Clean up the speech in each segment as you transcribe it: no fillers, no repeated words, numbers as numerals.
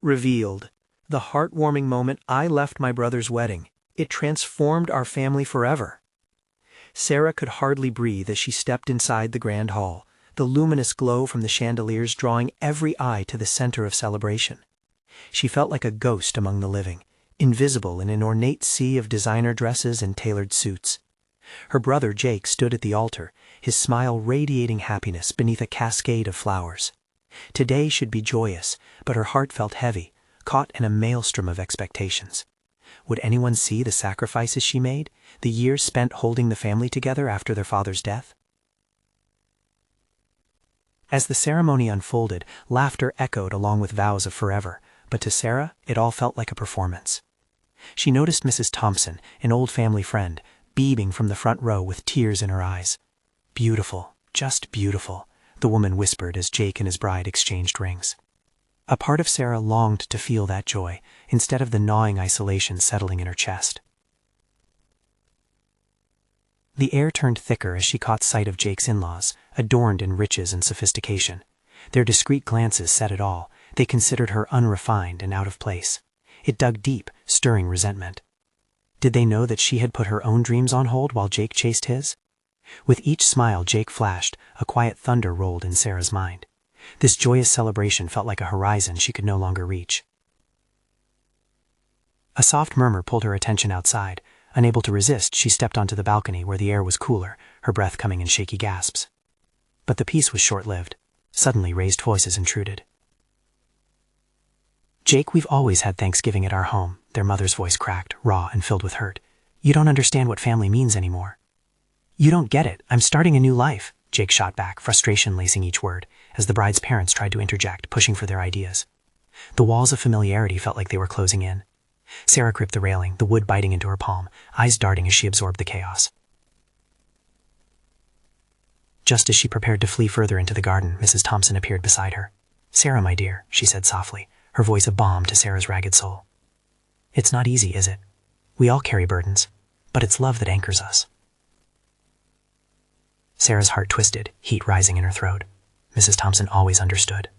Revealed. The heartwarming moment I left my brother's wedding. It transformed our family forever. Sarah could hardly breathe as she stepped inside the grand hall, the luminous glow from the chandeliers drawing every eye to the center of celebration. She felt like a ghost among the living, invisible in an ornate sea of designer dresses and tailored suits. Her brother Jake stood at the altar, his smile radiating happiness beneath a cascade of flowers. Today should be joyous, but her heart felt heavy, caught in a maelstrom of expectations. Would anyone see the sacrifices she made, the years spent holding the family together after their father's death? As the ceremony unfolded, laughter echoed along with vows of forever, but to Sarah, it all felt like a performance. She noticed Mrs. Thompson, an old family friend, beaming from the front row with tears in her eyes. "Beautiful, just beautiful," the woman whispered as Jake and his bride exchanged rings. A part of Sarah longed to feel that joy, instead of the gnawing isolation settling in her chest. The air turned thicker as she caught sight of Jake's in-laws, adorned in riches and sophistication. Their discreet glances said it all. They considered her unrefined and out of place. It dug deep, stirring resentment. Did they know that she had put her own dreams on hold while Jake chased his? With each smile Jake flashed, a quiet thunder rolled in Sarah's mind. This joyous celebration felt like a horizon she could no longer reach. A soft murmur pulled her attention outside. Unable to resist, she stepped onto the balcony where the air was cooler, her breath coming in shaky gasps. But the peace was short-lived. Suddenly raised voices intruded. "Jake, we've always had Thanksgiving at our home," their mother's voice cracked, raw and filled with hurt. "You don't understand what family means anymore." "You don't get it. I'm starting a new life," Jake shot back, frustration lacing each word, as the bride's parents tried to interject, pushing for their ideas. The walls of familiarity felt like they were closing in. Sarah gripped the railing, the wood biting into her palm, eyes darting as she absorbed the chaos. Just as she prepared to flee further into the garden, Mrs. Thompson appeared beside her. "Sarah, my dear," she said softly, her voice a balm to Sarah's ragged soul. "It's not easy, is it? We all carry burdens, but it's love that anchors us." Sarah's heart twisted, heat rising in her throat. Mrs. Thompson always understood.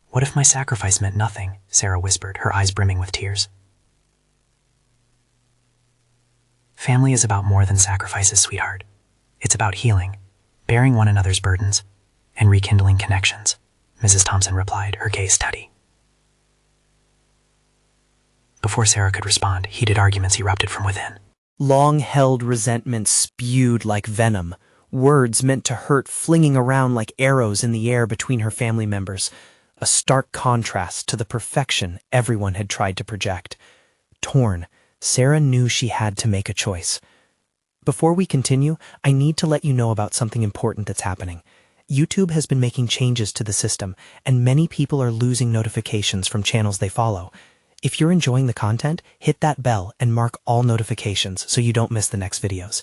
"What if my sacrifice meant nothing?" Sarah whispered, her eyes brimming with tears. "Family is about more than sacrifices, sweetheart. It's about healing, bearing one another's burdens, and rekindling connections," Mrs. Thompson replied, her gaze steady. Before Sarah could respond, heated arguments erupted from within. Long-held resentment spewed like venom, words meant to hurt flinging around like arrows in the air between her family members, a stark contrast to the perfection everyone had tried to project. Torn, Sarah knew she had to make a choice. Before we continue, I need to let you know about something important that's happening. YouTube has been making changes to the system, and many people are losing notifications from channels they follow. If you're enjoying the content, hit that bell and mark all notifications so you don't miss the next videos.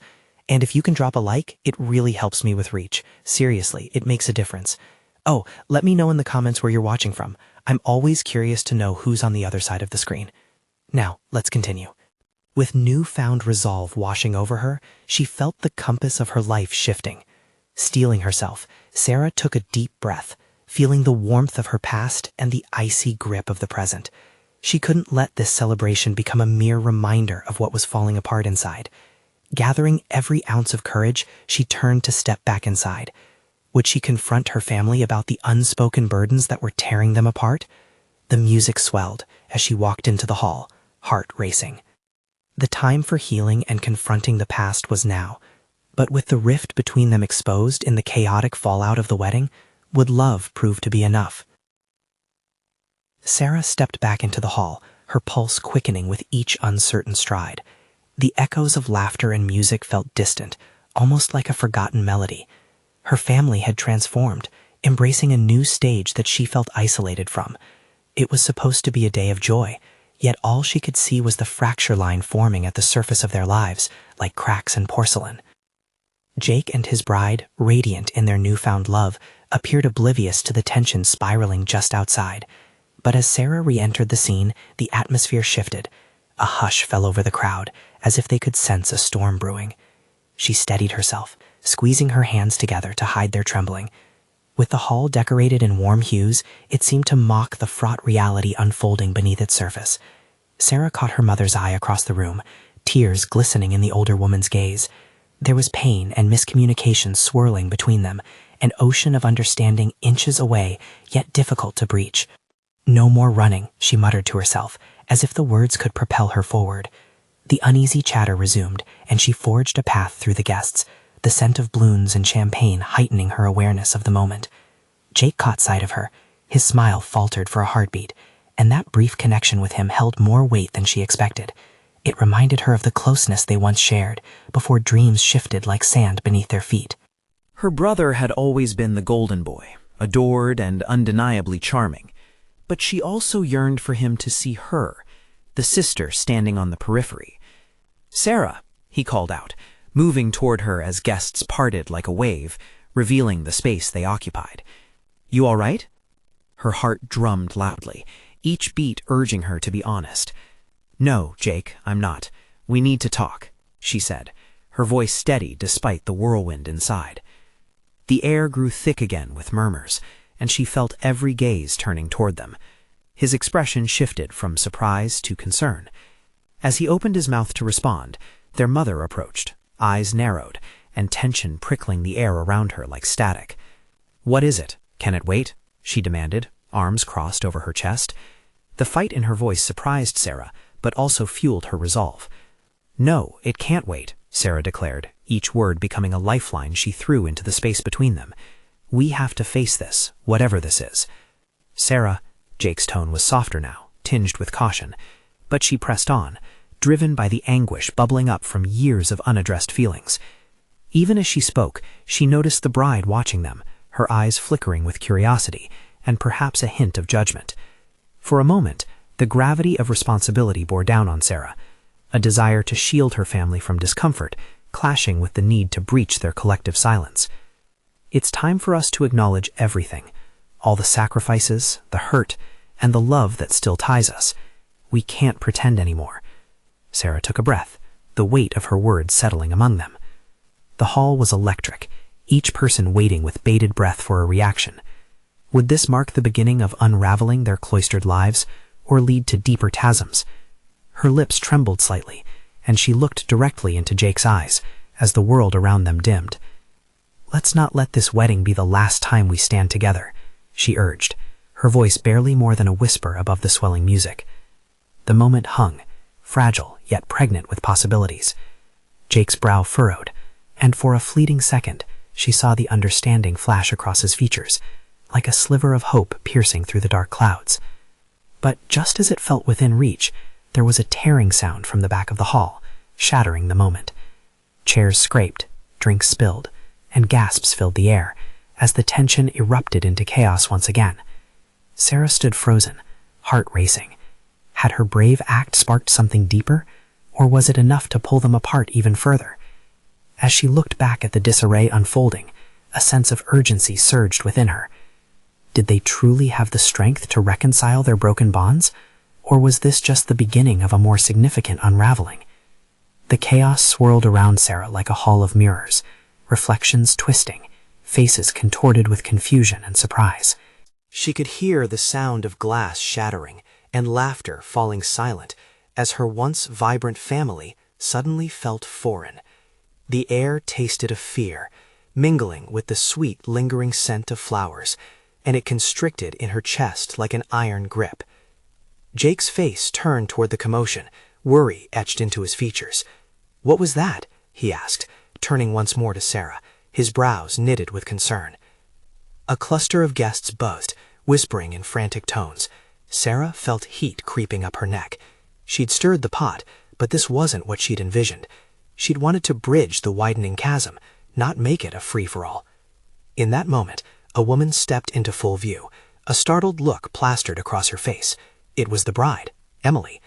And if you can drop a like, it really helps me with reach. Seriously, it makes a difference. Oh, let me know in the comments where you're watching from. I'm always curious to know who's on the other side of the screen. Now, let's continue. With newfound resolve washing over her, she felt the compass of her life shifting. Steeling herself, Sarah took a deep breath, feeling the warmth of her past and the icy grip of the present. She couldn't let this celebration become a mere reminder of what was falling apart inside. Gathering every ounce of courage, she turned to step back inside. Would she confront her family about the unspoken burdens that were tearing them apart? The music swelled as she walked into the hall, heart racing. The time for healing and confronting the past was now, but with the rift between them exposed in the chaotic fallout of the wedding, would love prove to be enough? Sarah stepped back into the hall, her pulse quickening with each uncertain stride. The echoes of laughter and music felt distant, almost like a forgotten melody. Her family had transformed, embracing a new stage that she felt isolated from. It was supposed to be a day of joy, yet all she could see was the fracture line forming at the surface of their lives, like cracks in porcelain. Jake and his bride, radiant in their newfound love, appeared oblivious to the tension spiraling just outside. But as Sarah re-entered the scene, the atmosphere shifted. A hush fell over the crowd, as if they could sense a storm brewing. She steadied herself, squeezing her hands together to hide their trembling. With the hall decorated in warm hues, it seemed to mock the fraught reality unfolding beneath its surface. Sarah caught her mother's eye across the room, tears glistening in the older woman's gaze. There was pain and miscommunication swirling between them, an ocean of understanding inches away, yet difficult to breach. "No more running," she muttered to herself, as if the words could propel her forward. The uneasy chatter resumed, and she forged a path through the guests, the scent of blooms and champagne heightening her awareness of the moment. Jake caught sight of her. His smile faltered for a heartbeat, and that brief connection with him held more weight than she expected. It reminded her of the closeness they once shared, before dreams shifted like sand beneath their feet. Her brother had always been the golden boy, adored and undeniably charming. But she also yearned for him to see her, the sister standing on the periphery. "Sarah," he called out, moving toward her as guests parted like a wave, revealing the space they occupied. "You all right?" Her heart drummed loudly, each beat urging her to be honest. "No, Jake, I'm not. We need to talk," she said, her voice steady despite the whirlwind inside. The air grew thick again with murmurs, and she felt every gaze turning toward them. His expression shifted from surprise to concern. As he opened his mouth to respond, their mother approached, eyes narrowed, and tension prickling the air around her like static. "What is it? Can it wait?" she demanded, arms crossed over her chest. The fight in her voice surprised Sarah, but also fueled her resolve. "No, it can't wait," Sarah declared, each word becoming a lifeline she threw into the space between them. "We have to face this, whatever this is." "Sarah," Jake's tone was softer now, tinged with caution, but she pressed on, driven by the anguish bubbling up from years of unaddressed feelings. Even as she spoke, she noticed the bride watching them, her eyes flickering with curiosity, and perhaps a hint of judgment. For a moment, the gravity of responsibility bore down on Sarah, a desire to shield her family from discomfort, clashing with the need to breach their collective silence. "It's time for us to acknowledge everything, all the sacrifices, the hurt, and the love that still ties us. We can't pretend anymore." Sarah took a breath, the weight of her words settling among them. The hall was electric, each person waiting with bated breath for a reaction. Would this mark the beginning of unraveling their cloistered lives, or lead to deeper chasms? Her lips trembled slightly, and she looked directly into Jake's eyes as the world around them dimmed. "Let's not let this wedding be the last time we stand together," she urged, her voice barely more than a whisper above the swelling music. The moment hung, fragile yet pregnant with possibilities. Jake's brow furrowed, and for a fleeting second, she saw the understanding flash across his features, like a sliver of hope piercing through the dark clouds. But just as it felt within reach, there was a tearing sound from the back of the hall, shattering the moment. Chairs scraped, drinks spilled, and gasps filled the air, as the tension erupted into chaos once again. Sarah stood frozen, heart racing. Had her brave act sparked something deeper, or was it enough to pull them apart even further? As she looked back at the disarray unfolding, a sense of urgency surged within her. Did they truly have the strength to reconcile their broken bonds, or was this just the beginning of a more significant unraveling? The chaos swirled around Sarah like a hall of mirrors, reflections twisting, faces contorted with confusion and surprise. She could hear the sound of glass shattering and laughter falling silent as her once vibrant family suddenly felt foreign. The air tasted of fear, mingling with the sweet, lingering scent of flowers, and it constricted in her chest like an iron grip. Jake's face turned toward the commotion, worry etched into his features. "What was that?" he asked, turning once more to Sarah, his brows knitted with concern. A cluster of guests buzzed, whispering in frantic tones. Sarah felt heat creeping up her neck. She'd stirred the pot, but this wasn't what she'd envisioned. She'd wanted to bridge the widening chasm, not make it a free-for-all. In that moment, a woman stepped into full view, a startled look plastered across her face. It was the bride, Emily.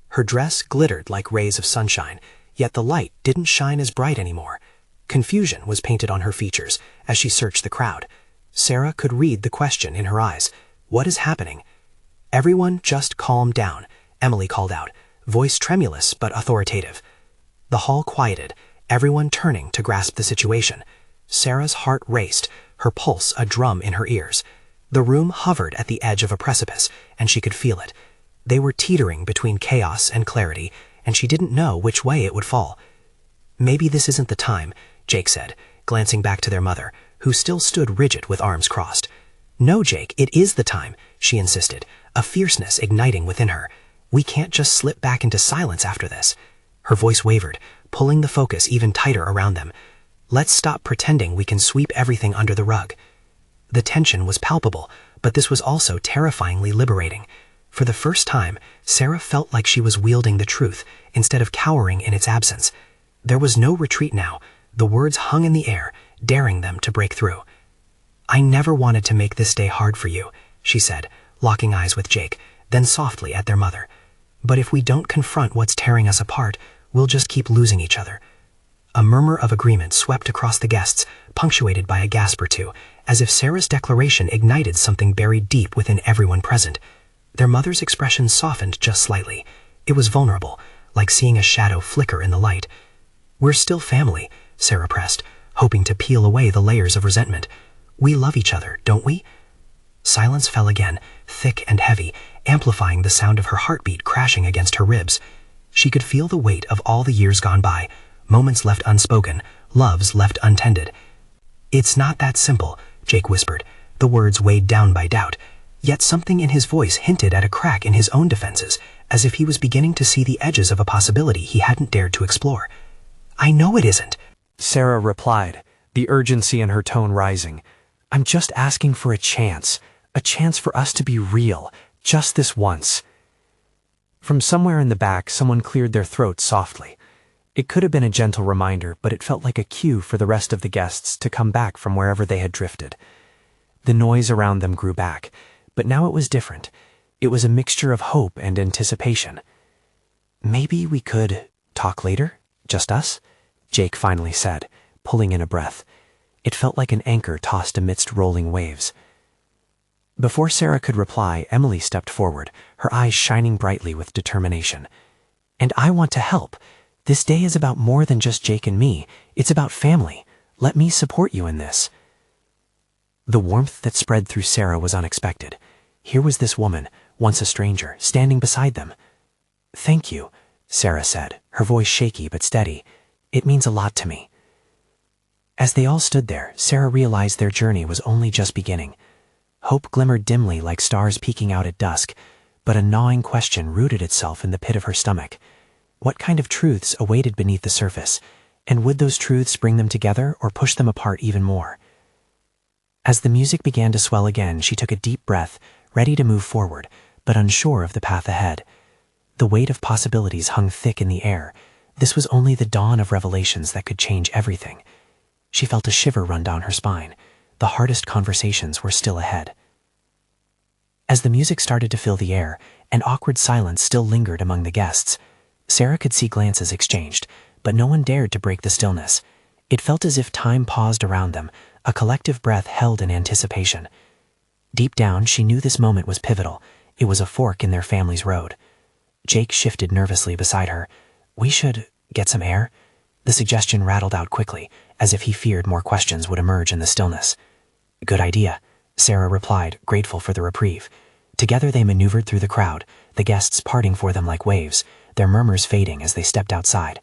Her dress glittered like rays of sunshine, yet the light didn't shine as bright anymore. Confusion was painted on her features as she searched the crowd. Sarah could read the question in her eyes. "What is happening?" "Everyone just calm down," Emily called out, voice tremulous but authoritative. The hall quieted, everyone turning to grasp the situation. Sarah's heart raced, her pulse a drum in her ears. The room hovered at the edge of a precipice, and she could feel it. They were teetering between chaos and clarity, and she didn't know which way it would fall. "Maybe this isn't the time," Jake said, glancing back to their mother, who still stood rigid with arms crossed. "No, Jake, it is the time," she insisted, a fierceness igniting within her. "We can't just slip back into silence after this." Her voice wavered, pulling the focus even tighter around them. "Let's stop pretending we can sweep everything under the rug." The tension was palpable, but this was also terrifyingly liberating. For the first time, Sarah felt like she was wielding the truth instead of cowering in its absence. There was no retreat now. The words hung in the air, daring them to break through. "I never wanted to make this day hard for you," she said, locking eyes with Jake, then softly at their mother. "But if we don't confront what's tearing us apart, we'll just keep losing each other." A murmur of agreement swept across the guests, punctuated by a gasp or two, as if Sarah's declaration ignited something buried deep within everyone present. Their mother's expression softened just slightly. It was vulnerable, like seeing a shadow flicker in the light. "We're still family," Sarah pressed, hoping to peel away the layers of resentment. "We love each other, don't we?" Silence fell again, thick and heavy, amplifying the sound of her heartbeat crashing against her ribs. She could feel the weight of all the years gone by, moments left unspoken, loves left untended. "It's not that simple," Jake whispered, the words weighed down by doubt. Yet something in his voice hinted at a crack in his own defenses, as if he was beginning to see the edges of a possibility he hadn't dared to explore. "I know it isn't," Sarah replied, the urgency in her tone rising. "I'm just asking for a chance for us to be real, just this once." From somewhere in the back, someone cleared their throats softly. It could have been a gentle reminder, but it felt like a cue for the rest of the guests to come back from wherever they had drifted. The noise around them grew back, but now it was different. It was a mixture of hope and anticipation. "Maybe we could talk later, just us?" Jake finally said, pulling in a breath. It felt like an anchor tossed amidst rolling waves. Before Sarah could reply, Emily stepped forward, her eyes shining brightly with determination. "And I want to help. This day is about more than just Jake and me. It's about family. Let me support you in this." The warmth that spread through Sarah was unexpected. Here was this woman, once a stranger, standing beside them. "Thank you," Sarah said, her voice shaky but steady. "It means a lot to me." As they all stood there, Sarah realized their journey was only just beginning. Hope glimmered dimly like stars peeking out at dusk, but a gnawing question rooted itself in the pit of her stomach. What kind of truths awaited beneath the surface, and would those truths bring them together or push them apart even more? As the music began to swell again, she took a deep breath, ready to move forward, but unsure of the path ahead. The weight of possibilities hung thick in the air. This was only the dawn of revelations that could change everything. She felt a shiver run down her spine. The hardest conversations were still ahead. As the music started to fill the air, an awkward silence still lingered among the guests. Sarah could see glances exchanged, but no one dared to break the stillness. It felt as if time paused around them, a collective breath held in anticipation. Deep down, she knew this moment was pivotal. It was a fork in their family's road. Jake shifted nervously beside her. "We should get some air?" The suggestion rattled out quickly, as if he feared more questions would emerge in the stillness. "Good idea," Sarah replied, grateful for the reprieve. Together they maneuvered through the crowd, the guests parting for them like waves, their murmurs fading as they stepped outside.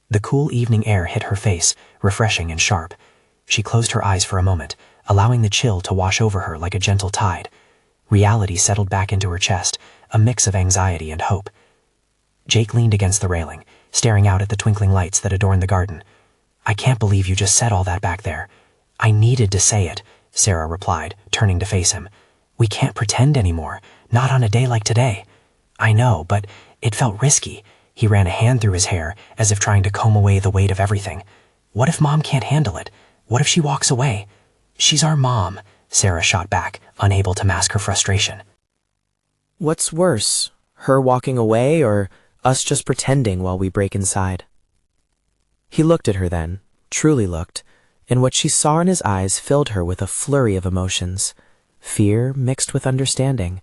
The cool evening air hit her face, refreshing and sharp. She closed her eyes for a moment, allowing the chill to wash over her like a gentle tide. Reality settled back into her chest, a mix of anxiety and hope. Jake leaned against the railing, staring out at the twinkling lights that adorned the garden. "I can't believe you just said all that back there." "I needed to say it," Sarah replied, turning to face him. "We can't pretend anymore, not on a day like today." "I know, but it felt risky." He ran a hand through his hair, as if trying to comb away the weight of everything. "What if Mom can't handle it? What if she walks away?" "She's our mom," Sarah shot back, unable to mask her frustration. What's worse, her walking away or us just pretending while we break inside? He looked at her then, truly looked, and what she saw in his eyes filled her with a flurry of emotions. Fear mixed with understanding.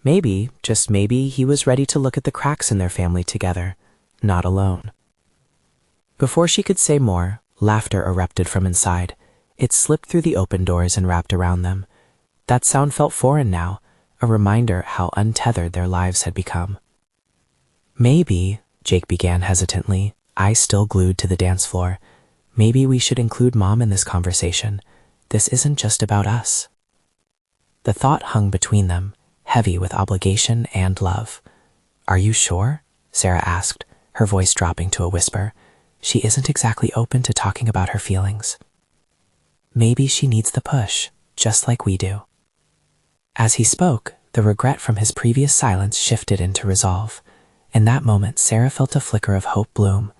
Maybe, just maybe, he was ready to look at the cracks in their family together, not alone. Before she could say more, laughter erupted from inside. It slipped through the open doors and wrapped around them. That sound felt foreign now, a reminder how untethered their lives had become. Maybe, Jake began hesitantly, eyes still glued to the dance floor, maybe we should include Mom in this conversation. This isn't just about us. The thought hung between them, heavy with obligation and love. Are you sure? Sarah asked, her voice dropping to a whisper. She isn't exactly open to talking about her feelings. Maybe she needs the push, just like we do. As he spoke, the regret from his previous silence shifted into resolve. In that moment, Sarah felt a flicker of hope bloom.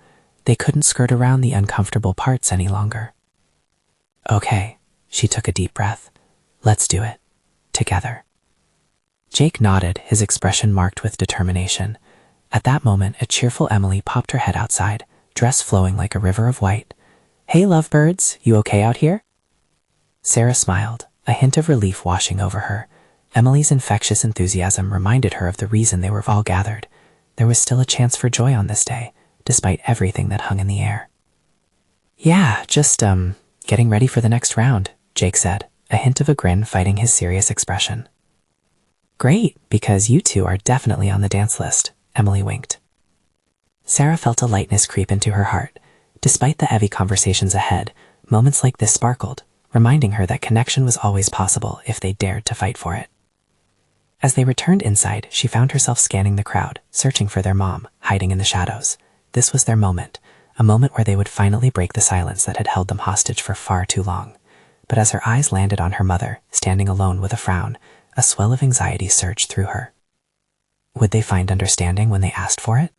They couldn't skirt around the uncomfortable parts any longer. Okay, she took a deep breath. Let's do it. Together. Jake nodded, his expression marked with determination. At that moment, a cheerful Emily popped her head outside, dress flowing like a river of white. Hey, lovebirds, you okay out here? Sarah smiled, a hint of relief washing over her. Emily's infectious enthusiasm reminded her of the reason they were all gathered. There was still a chance for joy on this day, despite everything that hung in the air. Yeah, just, getting ready for the next round, Jake said, a hint of a grin fighting his serious expression. Great, because you two are definitely on the dance list, Emily winked. Sarah felt a lightness creep into her heart. Despite the heavy conversations ahead, moments like this sparkled, reminding her that connection was always possible if they dared to fight for it. As they returned inside, she found herself scanning the crowd, searching for their mom, hiding in the shadows. This was their moment, a moment where they would finally break the silence that had held them hostage for far too long. But as her eyes landed on her mother, standing alone with a frown, a swell of anxiety surged through her. Would they find understanding when they asked for it?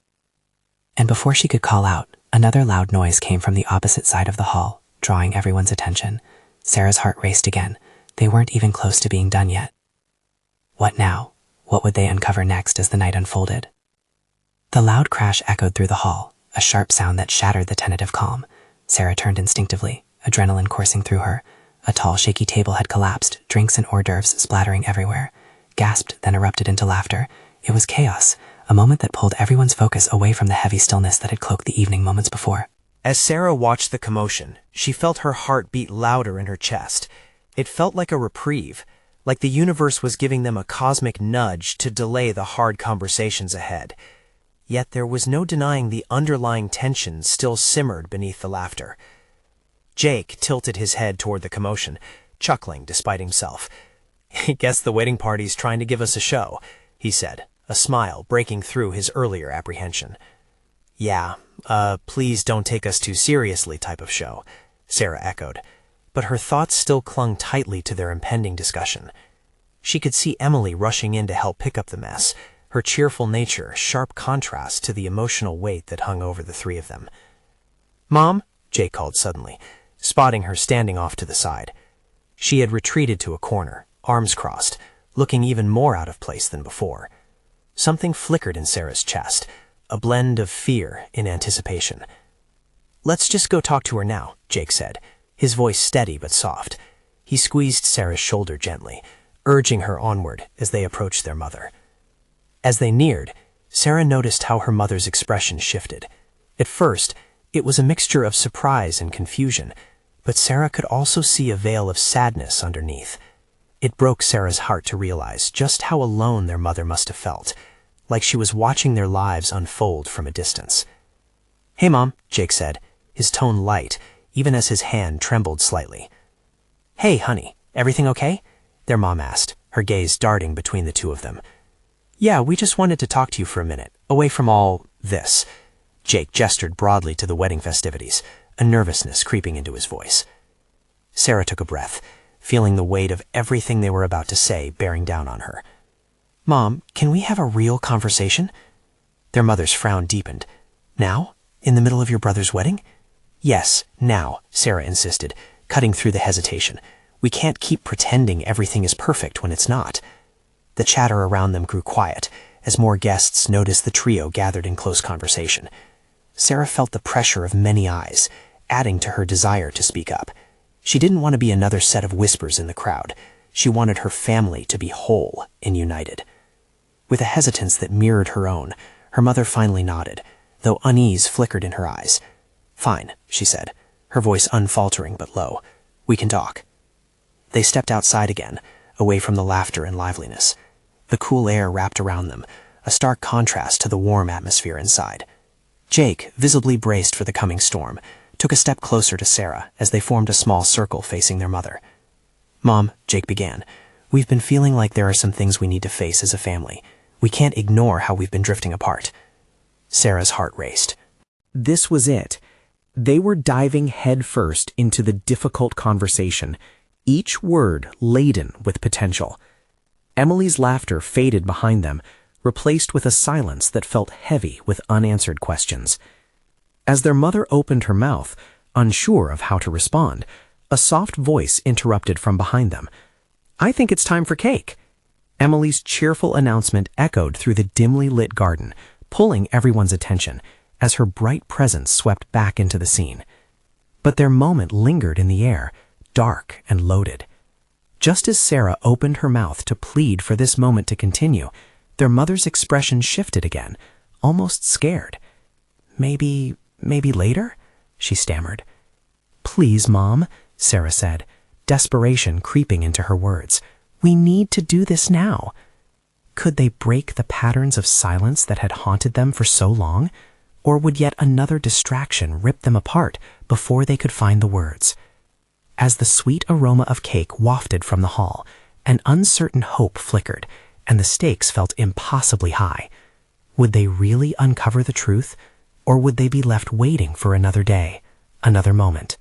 And before she could call out, another loud noise came from the opposite side of the hall, drawing everyone's attention. Sarah's heart raced again. They weren't even close to being done yet. What now? What would they uncover next as the night unfolded? The loud crash echoed through the hall, a sharp sound that shattered the tentative calm. Sarah turned instinctively, adrenaline coursing through her. A tall, shaky table had collapsed, drinks and hors d'oeuvres splattering everywhere. Gasped, then erupted into laughter. It was chaos, a moment that pulled everyone's focus away from the heavy stillness that had cloaked the evening moments before. As Sarah watched the commotion, she felt her heart beat louder in her chest. It felt like a reprieve, like the universe was giving them a cosmic nudge to delay the hard conversations ahead. Yet there was no denying the underlying tension still simmered beneath the laughter. Jake tilted his head toward the commotion, chuckling despite himself. "I guess the wedding party's trying to give us a show," he said, a smile breaking through his earlier apprehension. "Yeah, please don't take us too seriously type of show," Sarah echoed, but her thoughts still clung tightly to their impending discussion. She could see Emily rushing in to help pick up the mess, her cheerful nature sharp contrast to the emotional weight that hung over the three of them. "Mom," Jake called suddenly, spotting her standing off to the side. She had retreated to a corner, arms crossed, looking even more out of place than before. Something flickered in Sarah's chest, a blend of fear and anticipation. "Let's just go talk to her now," Jake said, his voice steady but soft. He squeezed Sarah's shoulder gently, urging her onward as they approached their mother. As they neared, Sarah noticed how her mother's expression shifted. At first, it was a mixture of surprise and confusion, but Sarah could also see a veil of sadness underneath. It broke Sarah's heart to realize just how alone their mother must have felt, like she was watching their lives unfold from a distance. "Hey, Mom," Jake said, his tone light, even as his hand trembled slightly. "Hey, honey, everything okay?" their mom asked, her gaze darting between the two of them. "Yeah, we just wanted to talk to you for a minute, away from all this." Jake gestured broadly to the wedding festivities, a nervousness creeping into his voice. Sarah took a breath, feeling the weight of everything they were about to say bearing down on her. "Mom, can we have a real conversation?" Their mother's frown deepened. "Now? In the middle of your brother's wedding?" "Yes, now," Sarah insisted, cutting through the hesitation. "We can't keep pretending everything is perfect when it's not." The chatter around them grew quiet, as more guests noticed the trio gathered in close conversation. Sarah felt the pressure of many eyes, adding to her desire to speak up. She didn't want to be another set of whispers in the crowd. She wanted her family to be whole and united. With a hesitance that mirrored her own, her mother finally nodded, though unease flickered in her eyes. "Fine," she said, her voice unfaltering but low. We can talk." They stepped outside again, away from the laughter and liveliness. The cool air wrapped around them, a stark contrast to the warm atmosphere inside. Jake, visibly braced for the coming storm, took a step closer to Sarah as they formed a small circle facing their mother. "Mom," Jake began, "we've been feeling like there are some things we need to face as a family. We can't ignore how we've been drifting apart." Sarah's heart raced. This was it. They were diving headfirst into the difficult conversation, each word laden with potential. Emily's laughter faded behind them, replaced with a silence that felt heavy with unanswered questions. As their mother opened her mouth, unsure of how to respond, a soft voice interrupted from behind them. "I think it's time for cake." Emily's cheerful announcement echoed through the dimly lit garden, pulling everyone's attention as her bright presence swept back into the scene. But their moment lingered in the air, dark and loaded. Just as Sarah opened her mouth to plead for this moment to continue, their mother's expression shifted again, almost scared. Maybe later?" she stammered. "Please, Mom," Sarah said, desperation creeping into her words. "We need to do this now." Could they break the patterns of silence that had haunted them for so long? Or would yet another distraction rip them apart before they could find the words? As the sweet aroma of cake wafted from the hall, an uncertain hope flickered, and the stakes felt impossibly high. Would they really uncover the truth, or would they be left waiting for another day, another moment?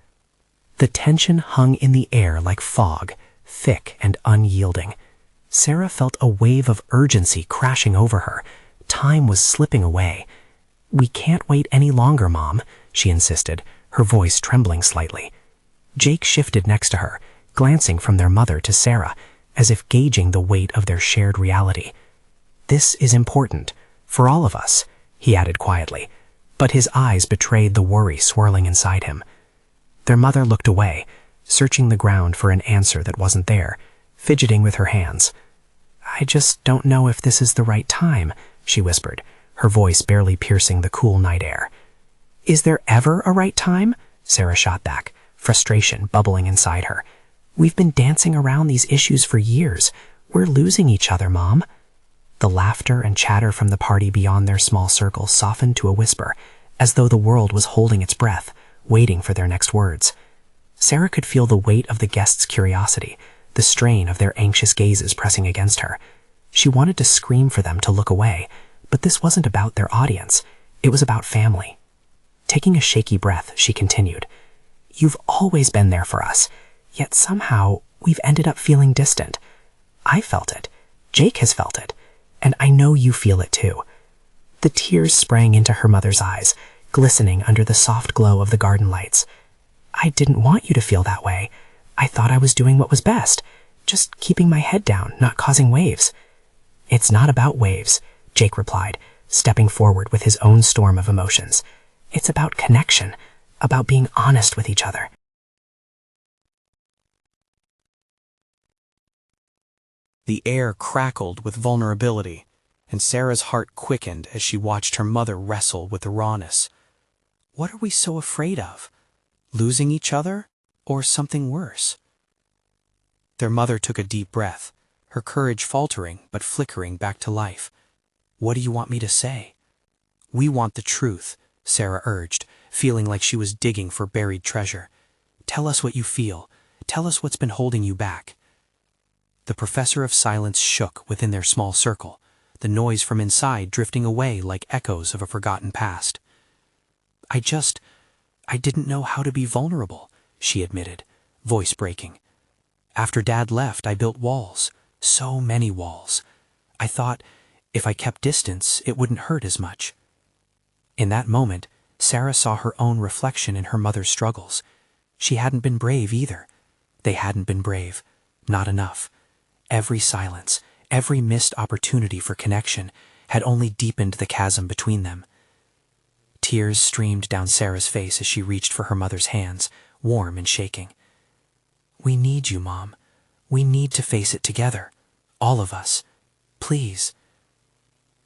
The tension hung in the air like fog, thick and unyielding. Sarah felt a wave of urgency crashing over her. Time was slipping away. "We can't wait any longer, Mom," she insisted, her voice trembling slightly. Jake shifted next to her, glancing from their mother to Sarah, as if gauging the weight of their shared reality. "This is important, for all of us," he added quietly, but his eyes betrayed the worry swirling inside him. Their mother looked away, searching the ground for an answer that wasn't there, fidgeting with her hands. "I just don't know if this is the right time," she whispered, her voice barely piercing the cool night air. "Is there ever a right time?" Sarah shot back, frustration bubbling inside her. "We've been dancing around these issues for years. We're losing each other, Mom." The laughter and chatter from the party beyond their small circle softened to a whisper, as though the world was holding its breath, waiting for their next words. Sarah could feel the weight of the guests' curiosity, the strain of their anxious gazes pressing against her. She wanted to scream for them to look away, but this wasn't about their audience. It was about family. Taking a shaky breath, she continued, "You've always been there for us, yet somehow we've ended up feeling distant. I felt it. Jake has felt it. And I know you feel it too." The tears sprang into her mother's eyes, glistening under the soft glow of the garden lights. "I didn't want you to feel that way. I thought I was doing what was best, just keeping my head down, not causing waves." "It's not about waves," Jake replied, stepping forward with his own storm of emotions. "It's about connection, about being honest with each other." The air crackled with vulnerability, and Sarah's heart quickened as she watched her mother wrestle with the rawness. What are we so afraid of? Losing each other, or something worse? Their mother took a deep breath, her courage faltering but flickering back to life. "What do you want me to say?" "We want the truth," Sarah urged, feeling like she was digging for buried treasure. "Tell us what you feel. Tell us what's been holding you back." The professor of silence shook within their small circle, the noise from inside drifting away like echoes of a forgotten past. I didn't know how to be vulnerable," she admitted, voice breaking. "After Dad left, I built walls, so many walls. I thought if I kept distance, it wouldn't hurt as much." In that moment, Sarah saw her own reflection in her mother's struggles. She hadn't been brave either. They hadn't been brave. Not enough. Every silence, every missed opportunity for connection had only deepened the chasm between them. Tears streamed down Sarah's face as she reached for her mother's hands, warm and shaking. "We need you, Mom. We need to face it together. All of us. Please."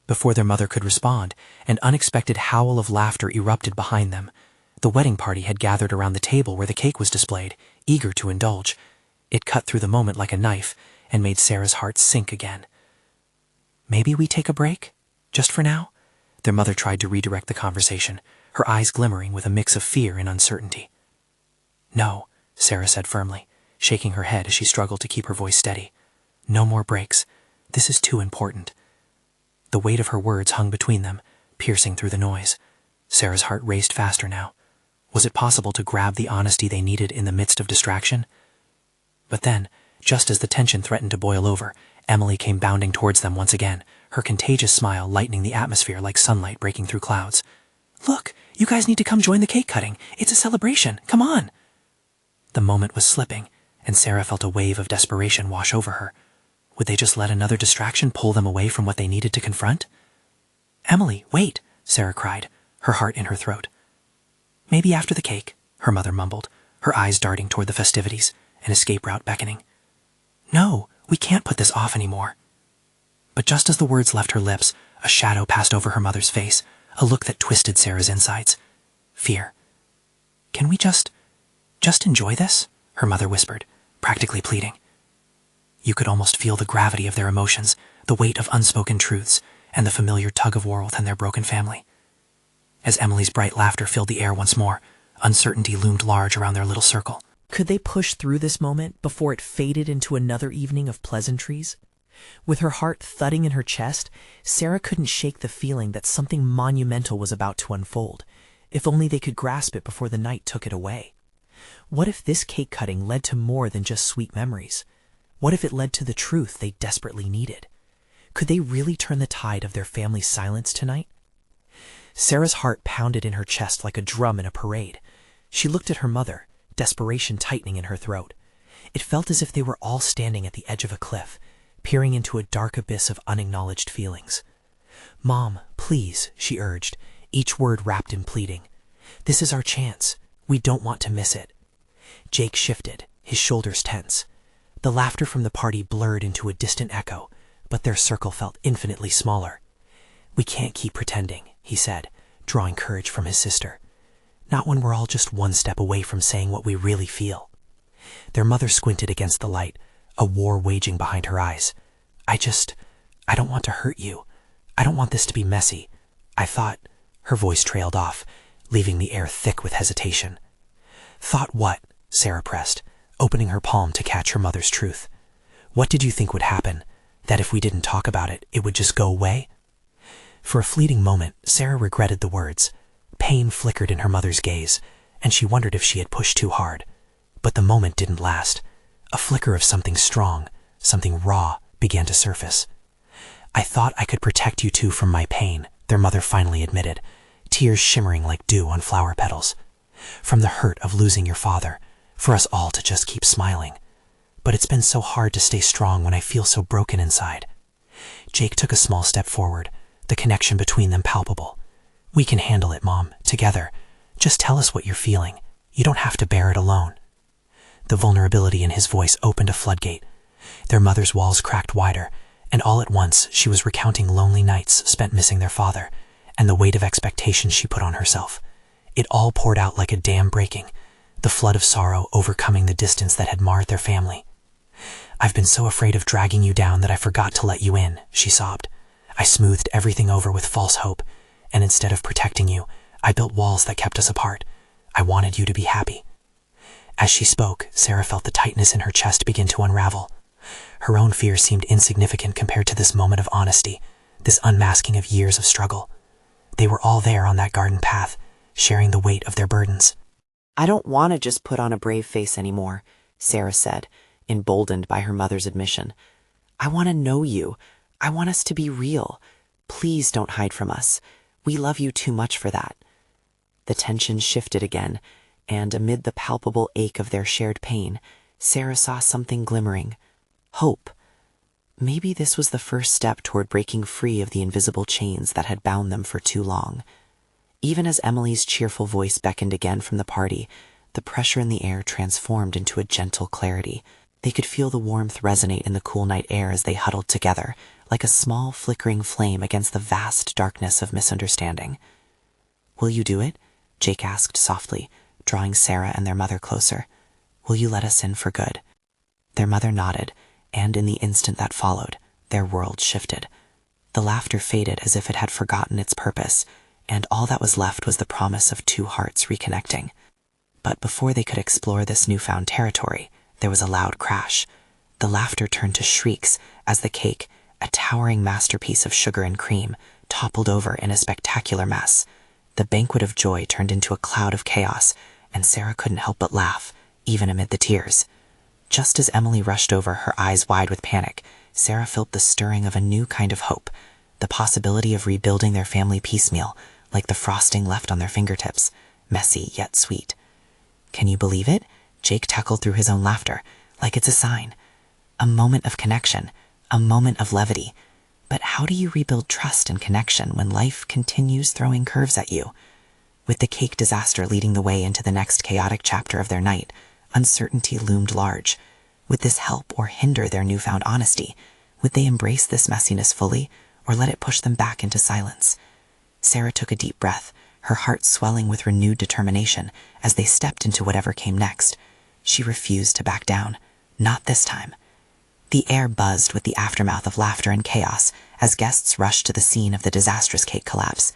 Before their mother could respond, an unexpected howl of laughter erupted behind them. The wedding party had gathered around the table where the cake was displayed, eager to indulge. It cut through the moment like a knife and made Sarah's heart sink again. "Maybe we take a break? Just for now?" Their mother tried to redirect the conversation, her eyes glimmering with a mix of fear and uncertainty. "No," Sarah said firmly, shaking her head as she struggled to keep her voice steady. "No more breaks. This is too important." The weight of her words hung between them, piercing through the noise. Sarah's heart raced faster now. Was it possible to grab the honesty they needed in the midst of distraction? But then, just as the tension threatened to boil over, Emily came bounding towards them once again, her contagious smile lightening the atmosphere like sunlight breaking through clouds. "Look, you guys need to come join the cake cutting. It's a celebration. Come on." The moment was slipping, and Sarah felt a wave of desperation wash over her. Would they just let another distraction pull them away from what they needed to confront? "Emily, wait," Sarah cried, her heart in her throat. "Maybe after the cake," her mother mumbled, her eyes darting toward the festivities, an escape route beckoning. "No, we can't put this off anymore." But just as the words left her lips, a shadow passed over her mother's face, a look that twisted Sarah's insides. Fear. "Can we just enjoy this?" her mother whispered, practically pleading. You could almost feel the gravity of their emotions, the weight of unspoken truths, and the familiar tug-of-war within their broken family. As Emily's bright laughter filled the air once more, uncertainty loomed large around their little circle. Could they push through this moment before it faded into another evening of pleasantries? With her heart thudding in her chest, Sarah couldn't shake the feeling that something monumental was about to unfold, if only they could grasp it before the night took it away. What if this cake cutting led to more than just sweet memories? What if it led to the truth they desperately needed? Could they really turn the tide of their family's silence tonight? Sarah's heart pounded in her chest like a drum in a parade. She looked at her mother, desperation tightening in her throat. It felt as if they were all standing at the edge of a cliff, peering into a dark abyss of unacknowledged feelings. "Mom, please," she urged, each word wrapped in pleading. "This is our chance. We don't want to miss it." Jake shifted, his shoulders tense. The laughter from the party blurred into a distant echo, but their circle felt infinitely smaller. "We can't keep pretending," he said, drawing courage from his sister. "Not when we're all just one step away from saying what we really feel." Their mother squinted against the light, a war waging behind her eyes. I don't want to hurt you. I don't want this to be messy. I thought," her voice trailed off, leaving the air thick with hesitation. "Thought what?" Sarah pressed, opening her palm to catch her mother's truth. "What did you think would happen? That if we didn't talk about it, it would just go away?" For a fleeting moment, Sarah regretted the words. Pain flickered in her mother's gaze, and she wondered if she had pushed too hard. But the moment didn't last. A flicker of something strong, something raw, began to surface. "I thought I could protect you two from my pain," their mother finally admitted, tears shimmering like dew on flower petals. "From the hurt of losing your father, for us all to just keep smiling. But it's been so hard to stay strong when I feel so broken inside." Jake took a small step forward, the connection between them palpable. "We can handle it, Mom, together. Just tell us what you're feeling. You don't have to bear it alone." The vulnerability in his voice opened a floodgate. Their mother's walls cracked wider, and all at once she was recounting lonely nights spent missing their father, and the weight of expectation she put on herself. It all poured out like a dam breaking, the flood of sorrow overcoming the distance that had marred their family. "I've been so afraid of dragging you down that I forgot to let you in," she sobbed. "I smoothed everything over with false hope, and instead of protecting you, I built walls that kept us apart. I wanted you to be happy." As she spoke, Sarah felt the tightness in her chest begin to unravel. Her own fears seemed insignificant compared to this moment of honesty, this unmasking of years of struggle. They were all there on that garden path, sharing the weight of their burdens. "I don't want to just put on a brave face anymore," Sarah said, emboldened by her mother's admission. "I want to know you. I want us to be real. Please don't hide from us. We love you too much for that." The tension shifted again, and amid the palpable ache of their shared pain, Sarah saw something glimmering. Hope. Maybe this was the first step toward breaking free of the invisible chains that had bound them for too long. Even as Emily's cheerful voice beckoned again from the party, the pressure in the air transformed into a gentle clarity. They could feel the warmth resonate in the cool night air as they huddled together, like a small flickering flame against the vast darkness of misunderstanding. "Will you do it? Jake asked softly, drawing Sarah and their mother closer. "Will you let us in for good?" Their mother nodded, and in the instant that followed, their world shifted. The laughter faded as if it had forgotten its purpose, and all that was left was the promise of two hearts reconnecting. But before they could explore this newfound territory, there was a loud crash. The laughter turned to shrieks as the cake, a towering masterpiece of sugar and cream, toppled over in a spectacular mess. The banquet of joy turned into a cloud of chaos, and Sarah couldn't help but laugh, even amid the tears. Just as Emily rushed over, her eyes wide with panic, Sarah felt the stirring of a new kind of hope, the possibility of rebuilding their family piecemeal, like the frosting left on their fingertips, messy yet sweet. "Can you believe it?" Jake chuckled through his own laughter, like it's a sign. A moment of connection, a moment of levity. But how do you rebuild trust and connection when life continues throwing curves at you? With the cake disaster leading the way into the next chaotic chapter of their night, uncertainty loomed large. Would this help or hinder their newfound honesty? Would they embrace this messiness fully, or let it push them back into silence? Sarah took a deep breath, her heart swelling with renewed determination as they stepped into whatever came next. She refused to back down. Not this time. The air buzzed with the aftermath of laughter and chaos as guests rushed to the scene of the disastrous cake collapse.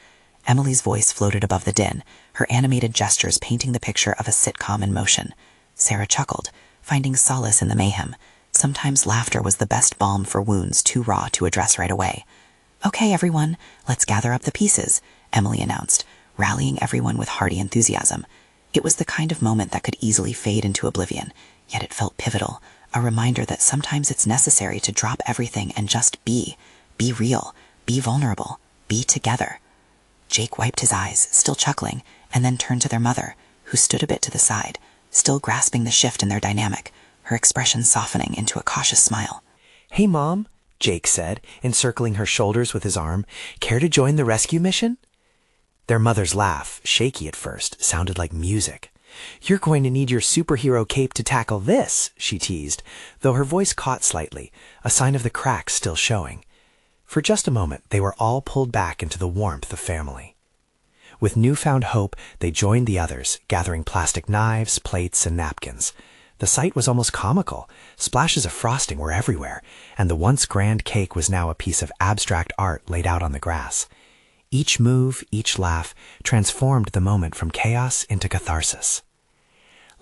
Emily's voice floated above the din, her animated gestures painting the picture of a sitcom in motion. Sarah chuckled, finding solace in the mayhem. Sometimes laughter was the best balm for wounds too raw to address right away. "Okay, everyone, let's gather up the pieces," Emily announced, rallying everyone with hearty enthusiasm. It was the kind of moment that could easily fade into oblivion, yet it felt pivotal, a reminder that sometimes it's necessary to drop everything and just be. Be real, be vulnerable, be together. Jake wiped his eyes, still chuckling, and then turned to their mother, who stood a bit to the side, still grasping the shift in their dynamic, her expression softening into a cautious smile. "Hey, Mom," Jake said, encircling her shoulders with his arm. "Care to join the rescue mission?" Their mother's laugh, shaky at first, sounded like music. "You're going to need your superhero cape to tackle this," she teased, though her voice caught slightly, a sign of the cracks still showing. For just a moment, they were all pulled back into the warmth of family. With newfound hope, they joined the others, gathering plastic knives, plates, and napkins. The sight was almost comical. Splashes of frosting were everywhere, and the once grand cake was now a piece of abstract art laid out on the grass. Each move, each laugh, transformed the moment from chaos into catharsis.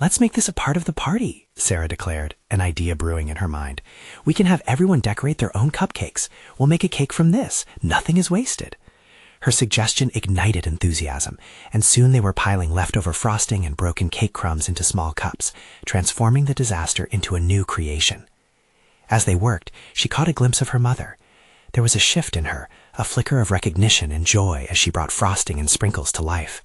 "Let's make this a part of the party," Sarah declared, an idea brewing in her mind. "We can have everyone decorate their own cupcakes. We'll make a cake from this. Nothing is wasted." Her suggestion ignited enthusiasm, and soon they were piling leftover frosting and broken cake crumbs into small cups, transforming the disaster into a new creation. As they worked, she caught a glimpse of her mother. There was a shift in her, a flicker of recognition and joy as she brought frosting and sprinkles to life.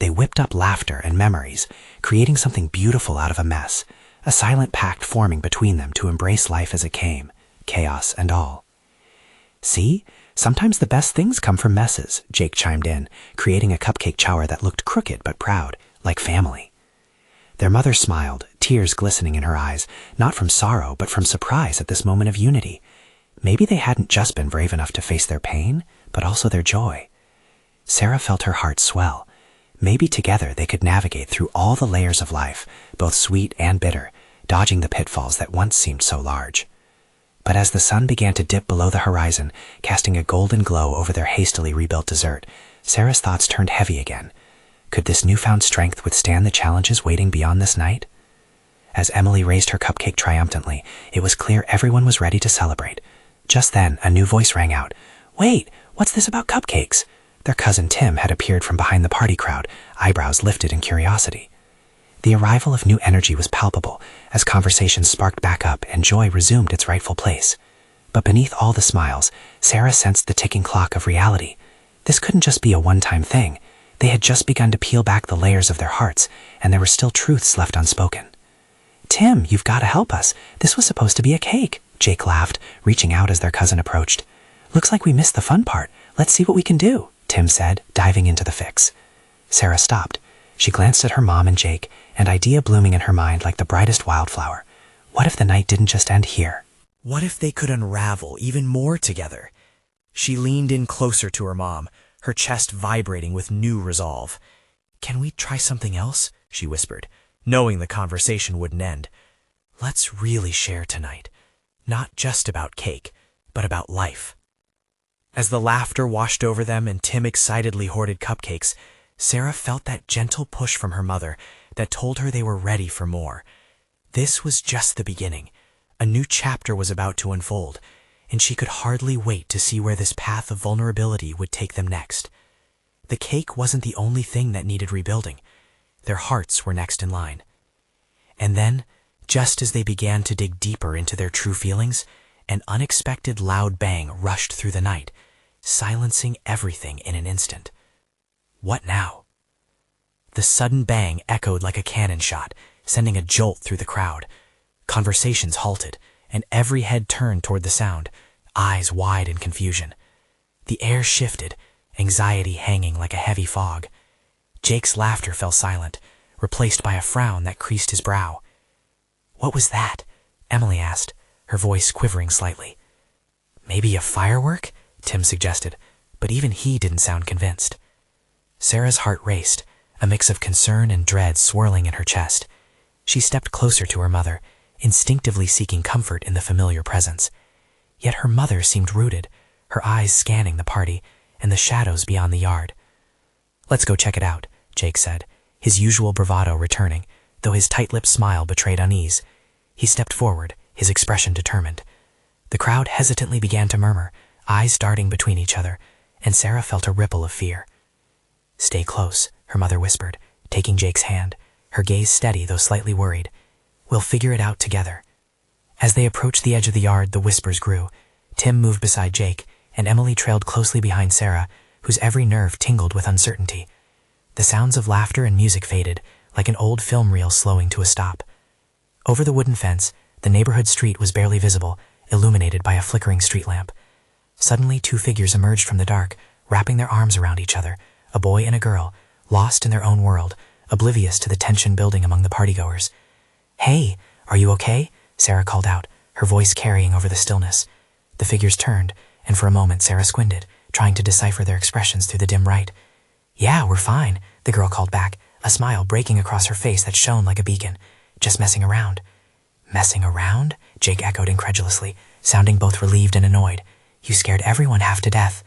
They whipped up laughter and memories, creating something beautiful out of a mess, a silent pact forming between them to embrace life as it came, chaos and all. "See? Sometimes the best things come from messes," Jake chimed in, creating a cupcake shower that looked crooked but proud, like family. Their mother smiled, tears glistening in her eyes, not from sorrow but from surprise at this moment of unity. Maybe they hadn't just been brave enough to face their pain, but also their joy. Sarah felt her heart swell. Maybe together they could navigate through all the layers of life, both sweet and bitter, dodging the pitfalls that once seemed so large. But as the sun began to dip below the horizon, casting a golden glow over their hastily rebuilt dessert, Sarah's thoughts turned heavy again. Could this newfound strength withstand the challenges waiting beyond this night? As Emily raised her cupcake triumphantly, it was clear everyone was ready to celebrate. Just then, a new voice rang out. "Wait, what's this about cupcakes?" Their cousin Tim had appeared from behind the party crowd, eyebrows lifted in curiosity. The arrival of new energy was palpable as conversation sparked back up and joy resumed its rightful place. But beneath all the smiles, Sarah sensed the ticking clock of reality. This couldn't just be a one-time thing. They had just begun to peel back the layers of their hearts, and there were still truths left unspoken. "Tim, you've got to help us. This was supposed to be a cake," Jake laughed, reaching out as their cousin approached. "Looks like we missed the fun part. Let's see what we can do," Tim said, diving into the fix. Sarah stopped. She glanced at her mom and Jake, an idea blooming in her mind like the brightest wildflower. What if the night didn't just end here? What if they could unravel even more together? She leaned in closer to her mom, her chest vibrating with new resolve. "Can we try something else?" she whispered, knowing the conversation wouldn't end. "Let's really share tonight. Not just about cake, but about life." As the laughter washed over them and Tim excitedly hoarded cupcakes, Sarah felt that gentle push from her mother that told her they were ready for more. This was just the beginning. A new chapter was about to unfold, and she could hardly wait to see where this path of vulnerability would take them next. The cake wasn't the only thing that needed rebuilding. Their hearts were next in line. And then, just as they began to dig deeper into their true feelings, an unexpected loud bang rushed through the night, silencing everything in an instant. What now? The sudden bang echoed like a cannon shot, sending a jolt through the crowd. Conversations halted, and every head turned toward the sound, eyes wide in confusion. The air shifted, anxiety hanging like a heavy fog. Jake's laughter fell silent, replaced by a frown that creased his brow. "What was that?" Emily asked, her voice quivering slightly. "Maybe a firework?" Tim suggested, but even he didn't sound convinced. Sarah's heart raced, a mix of concern and dread swirling in her chest. She stepped closer to her mother, instinctively seeking comfort in the familiar presence. Yet her mother seemed rooted, her eyes scanning the party and the shadows beyond the yard. "Let's go check it out," Jake said, his usual bravado returning, though his tight-lipped smile betrayed unease. He stepped forward, his expression determined. The crowd hesitantly began to murmur, eyes darting between each other, and Sarah felt a ripple of fear. "Stay close," her mother whispered, taking Jake's hand, her gaze steady though slightly worried. "We'll figure it out together." As they approached the edge of the yard, the whispers grew. Tim moved beside Jake, and Emily trailed closely behind Sarah, whose every nerve tingled with uncertainty. The sounds of laughter and music faded, like an old film reel slowing to a stop. Over the wooden fence, the neighborhood street was barely visible, illuminated by a flickering street lamp. Suddenly, two figures emerged from the dark, wrapping their arms around each other, a boy and a girl, lost in their own world, oblivious to the tension building among the partygoers. "Hey, are you okay?" Sarah called out, her voice carrying over the stillness. The figures turned, and for a moment Sarah squinted, trying to decipher their expressions through the dim light. "Yeah, we're fine," the girl called back, a smile breaking across her face that shone like a beacon. "Just messing around." "Messing around?" Jake echoed incredulously, sounding both relieved and annoyed. "You scared everyone half to death."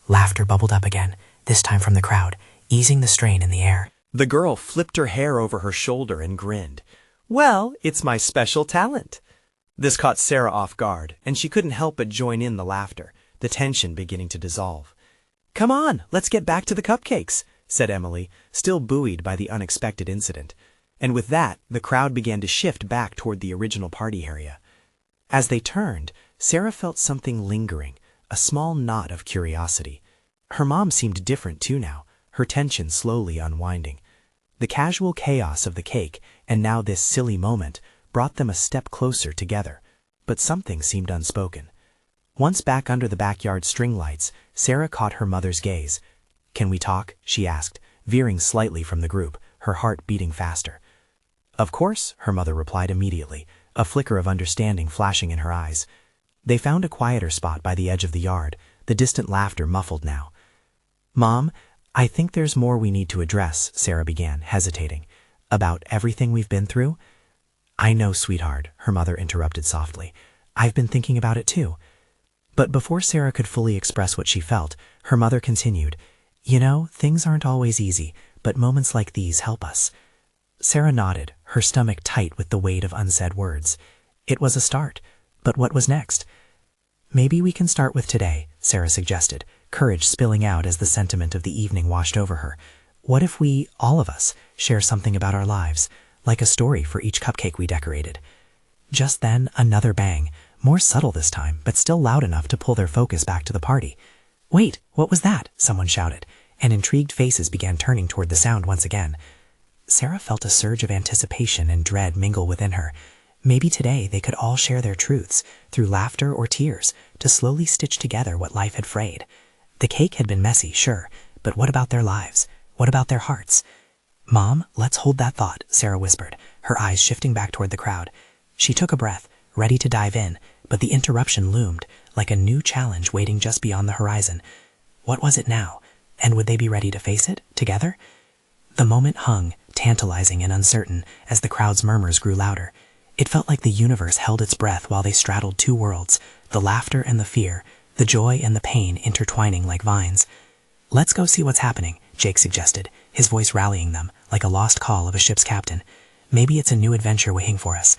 Laughter bubbled up again, this time from the crowd, easing the strain in the air. The girl flipped her hair over her shoulder and grinned. "Well, it's my special talent." This caught Sarah off guard, and she couldn't help but join in the laughter, the tension beginning to dissolve. "Come on, let's get back to the cupcakes," said Emily, still buoyed by the unexpected incident. And with that, the crowd began to shift back toward the original party area. As they turned, Sarah felt something lingering, a small knot of curiosity. Her mom seemed different too now, her tension slowly unwinding. The casual chaos of the cake, and now this silly moment, brought them a step closer together, but something seemed unspoken. Once back under the backyard string lights, Sarah caught her mother's gaze. "Can we talk?" she asked, veering slightly from the group, her heart beating faster. "Of course," her mother replied immediately, a flicker of understanding flashing in her eyes. They found a quieter spot by the edge of the yard, the distant laughter muffled now. "Mom, I think there's more we need to address," Sarah began, hesitating. "About everything we've been through?" "I know, sweetheart," her mother interrupted softly. "I've been thinking about it too." But before Sarah could fully express what she felt, her mother continued, "You know, things aren't always easy, but moments like these help us." Sarah nodded, her stomach tight with the weight of unsaid words. It was a start, but what was next? "Maybe we can start with today," Sarah suggested, courage spilling out as the sentiment of the evening washed over her. "What if we, all of us, share something about our lives, like a story for each cupcake we decorated?" Just then, another bang, more subtle this time, but still loud enough to pull their focus back to the party. "Wait, what was that?" someone shouted, and intrigued faces began turning toward the sound once again. Sarah felt a surge of anticipation and dread mingle within her. Maybe today they could all share their truths, through laughter or tears, to slowly stitch together what life had frayed. The cake had been messy, sure, but what about their lives? What about their hearts? "Mom, let's hold that thought," Sarah whispered, her eyes shifting back toward the crowd. She took a breath, ready to dive in, but the interruption loomed, like a new challenge waiting just beyond the horizon. What was it now? And would they be ready to face it, together? The moment hung, tantalizing and uncertain, as the crowd's murmurs grew louder. It felt like the universe held its breath while they straddled two worlds, the laughter and the fear, the joy and the pain intertwining like vines. "Let's go see what's happening," Jake suggested, his voice rallying them, like a lost call of a ship's captain. "Maybe it's a new adventure waiting for us."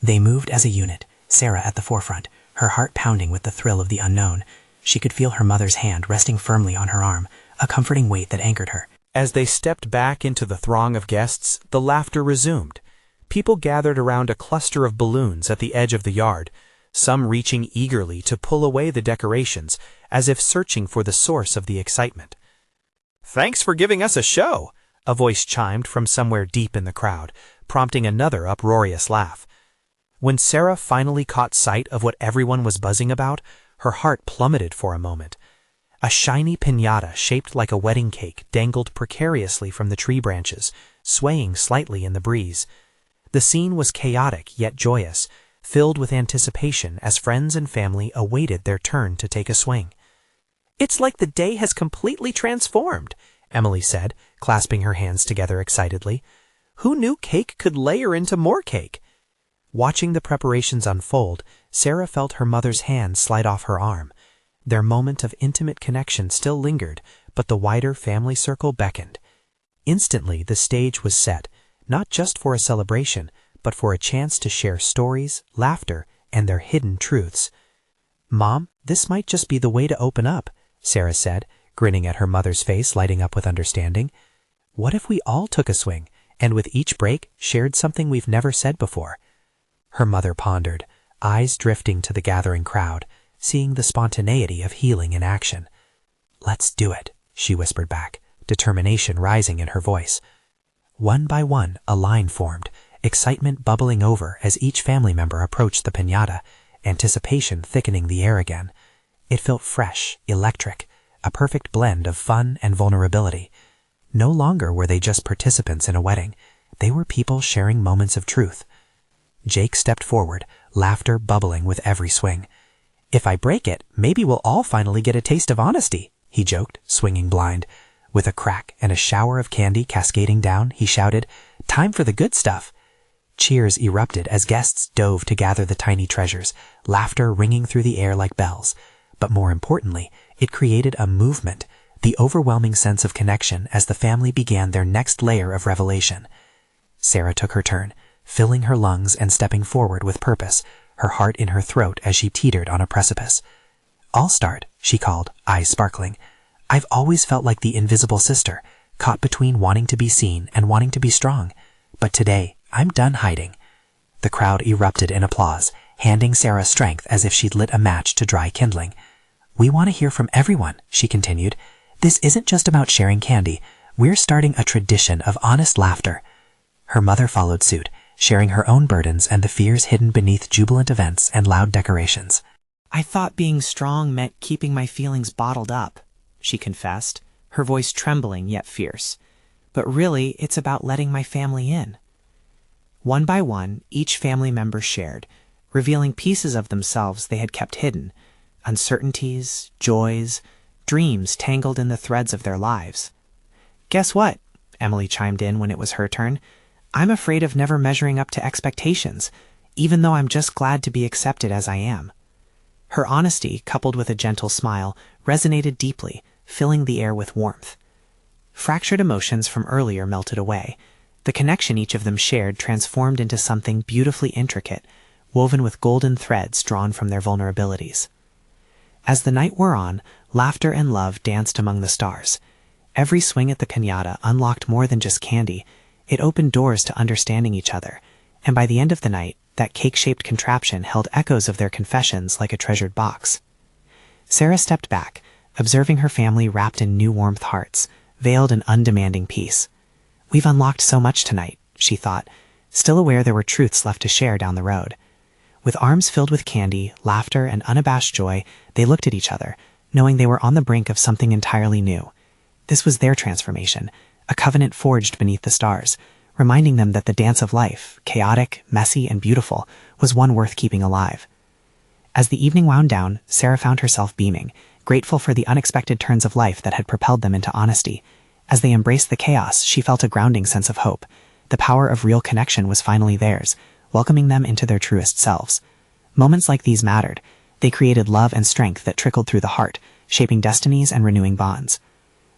They moved as a unit, Sarah at the forefront, her heart pounding with the thrill of the unknown. She could feel her mother's hand resting firmly on her arm, a comforting weight that anchored her. As they stepped back into the throng of guests, the laughter resumed. People gathered around a cluster of balloons at the edge of the yard, some reaching eagerly to pull away the decorations, as if searching for the source of the excitement. "Thanks for giving us a show," a voice chimed from somewhere deep in the crowd, prompting another uproarious laugh. When Sarah finally caught sight of what everyone was buzzing about, her heart plummeted for a moment. A shiny piñata shaped like a wedding cake dangled precariously from the tree branches, swaying slightly in the breeze. The scene was chaotic yet joyous, filled with anticipation as friends and family awaited their turn to take a swing. "It's like the day has completely transformed," Emily said, clasping her hands together excitedly. "Who knew cake could layer into more cake?" Watching the preparations unfold, Sarah felt her mother's hand slide off her arm. Their moment of intimate connection still lingered, but the wider family circle beckoned. Instantly, the stage was set, not just for a celebration, but for a chance to share stories, laughter, and their hidden truths. "Mom, this might just be the way to open up," Sarah said, grinning at her mother's face lighting up with understanding. "What if we all took a swing, and with each break shared something we've never said before?" Her mother pondered, eyes drifting to the gathering crowd, seeing the spontaneity of healing in action. "Let's do it," she whispered back, determination rising in her voice. One by one, a line formed, excitement bubbling over as each family member approached the piñata, anticipation thickening the air again. It felt fresh, electric, a perfect blend of fun and vulnerability. No longer were they just participants in a wedding. They were people sharing moments of truth. Jake stepped forward, laughter bubbling with every swing. "If I break it, maybe we'll all finally get a taste of honesty," he joked, swinging blind. With a crack and a shower of candy cascading down, he shouted, "Time for the good stuff." Cheers erupted as guests dove to gather the tiny treasures, laughter ringing through the air like bells. But more importantly, it created a movement, the overwhelming sense of connection as the family began their next layer of revelation. Sarah took her turn, filling her lungs and stepping forward with purpose, her heart in her throat as she teetered on a precipice. "I'll start," she called, eyes sparkling. "I've always felt like the invisible sister, caught between wanting to be seen and wanting to be strong. But today, I'm done hiding." The crowd erupted in applause, handing Sarah strength as if she'd lit a match to dry kindling. "We want to hear from everyone," she continued. "This isn't just about sharing candy. We're starting a tradition of honest laughter." Her mother followed suit, sharing her own burdens and the fears hidden beneath jubilant events and loud decorations. "I thought being strong meant keeping my feelings bottled up," she confessed, her voice trembling yet fierce. "But really, it's about letting my family in." One by one, each family member shared, revealing pieces of themselves they had kept hidden, uncertainties, joys, dreams tangled in the threads of their lives. "Guess what?" Emily chimed in when it was her turn. "I'm afraid of never measuring up to expectations, even though I'm just glad to be accepted as I am." Her honesty, coupled with a gentle smile, resonated deeply, filling the air with warmth. Fractured emotions from earlier melted away. The connection each of them shared transformed into something beautifully intricate, woven with golden threads drawn from their vulnerabilities. As the night wore on, laughter and love danced among the stars. Every swing at the piñata unlocked more than just candy. It opened doors to understanding each other, and by the end of the night, that cake-shaped contraption held echoes of their confessions like a treasured box. Sarah stepped back, observing her family wrapped in new warmth hearts, veiled in undemanding peace. "We've unlocked so much tonight," she thought, still aware there were truths left to share down the road. With arms filled with candy, laughter, and unabashed joy, they looked at each other, knowing they were on the brink of something entirely new. This was their transformation, a covenant forged beneath the stars, reminding them that the dance of life, chaotic, messy, and beautiful, was one worth keeping alive. As the evening wound down, Sarah found herself beaming, grateful for the unexpected turns of life that had propelled them into honesty, As they embraced the chaos, she felt a grounding sense of hope. The power of real connection was finally theirs, welcoming them into their truest selves. Moments like these mattered. They created love and strength that trickled through the heart, shaping destinies and renewing bonds.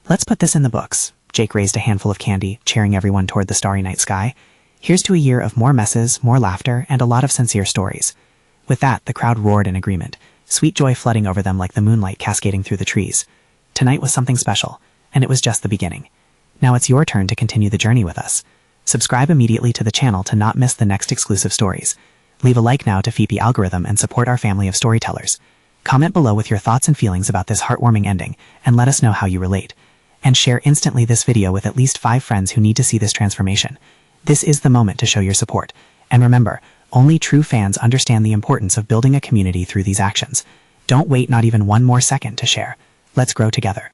Let's put this in the books. Jake raised a handful of candy, cheering everyone toward the starry night sky. Here's to a year of more messes, more laughter, and a lot of sincere stories. With that, the crowd roared in agreement, sweet joy flooding over them like the moonlight cascading through the trees. Tonight was something special, and it was just the beginning. Now it's your turn to continue the journey with us. Subscribe immediately to the channel to not miss the next exclusive stories. Leave a like now to feed the algorithm and support our family of storytellers. Comment below with your thoughts and feelings about this heartwarming ending, and let us know how you relate. And share instantly this video with at least 5 friends who need to see this transformation. This is the moment to show your support. And remember, only true fans understand the importance of building a community through these actions. Don't wait not even one more second to share. Let's grow together.